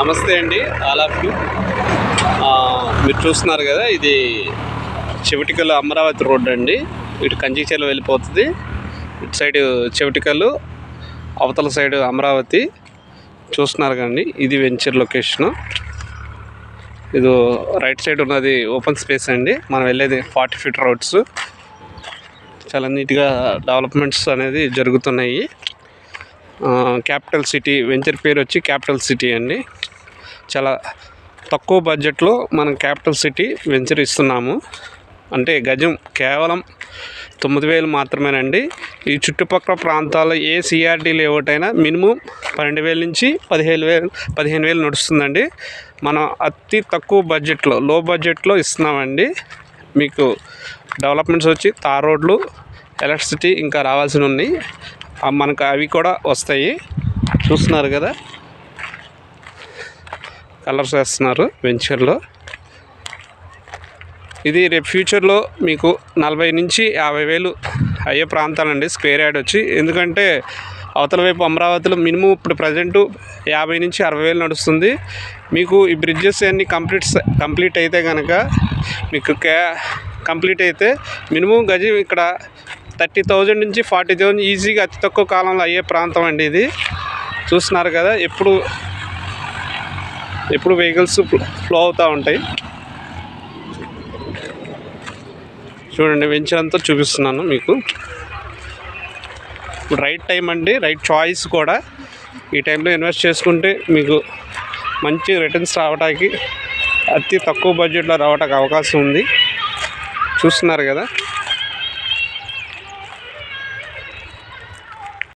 నమస్తే అండి, all of you. మీరు చూస్తున్నారు కదా, ఇది చెవిటికల్లు అమరావతి రోడ్ అండి. ఇటు కంచిచర్ల వెళ్ళిపోతుంది. ఇటు సైడ్ చెవిటికల్లు, అవతల సైడ్ అమరావతి. చూస్తున్నారు కండి, ఇది వెంచర్ లొకేషను. ఇది రైట్ సైడ్ ఉన్నది ఓపెన్ స్పేస్ అండి. మనం వెళ్ళేది 40 feet రోడ్స్. చాలా నీట్గా డెవలప్మెంట్స్ అనేది జరుగుతున్నాయి. క్యాపిటల్ సిటీ వెంచర్ పేరు వచ్చి క్యాపిటల్ సిటీ అండి. చాలా తక్కువ బడ్జెట్లో మనం క్యాపిటల్ సిటీ వెంచర్ ఇస్తున్నాము. అంటే గజం కేవలం 9,000 మాత్రమేనండి. ఈ చుట్టుపక్కల ప్రాంతాల్లో ఏ సిఆర్డీ లేఅవుట్ అయినా మినిమం 12,000 నుంచి 15,000 నడుస్తుందండి. మనం అతి తక్కువ బడ్జెట్లో, లో బడ్జెట్లో ఇస్తున్నామండి. మీకు డెవలప్మెంట్స్ వచ్చి తార్ రోడ్లు, ఎలక్ట్రిసిటీ ఇంకా రావాల్సి ఉన్నాయి. మనకు అవి కూడా వస్తాయి. చూస్తున్నారు కదా, కలర్స్ వేస్తున్నారు వెంచర్లో. ఇది రేపు ఫ్యూచర్లో మీకు 40,000 నుంచి 50,000 అయ్యే ప్రాంతాలండి స్క్వేర్ యార్డ్ వచ్చి. ఎందుకంటే అవతల వైపు అమరావతిలో మినిమం ఇప్పుడు ప్రజెంటు 50,000 నుంచి 60,000 నడుస్తుంది. మీకు ఈ బ్రిడ్జెస్ అన్నీ కంప్లీట్ అయితే కనుక మీకు కంప్లీట్ అయితే మినిమం గజం ఇక్కడ 30,000 నుంచి 40,000 ఈజీగా అతి తక్కువ కాలంలో అయ్యే ప్రాంతం అండి ఇది. చూస్తున్నారు కదా, ఎప్పుడు వెహికల్స్ ఫ్లో అవుతూ ఉంటాయి. చూడండి, వెంచర్ అంతా చూపిస్తున్నాను మీకు. ఇప్పుడు రైట్ టైం అండి, రైట్ చాయిస్ కూడా. ఈ టైంలో ఇన్వెస్ట్ చేసుకుంటే మీకు మంచి రిటర్న్స్ రావడానికి, అతి తక్కువ బడ్జెట్లో రావడానికి అవకాశం ఉంది. చూస్తున్నారు కదా.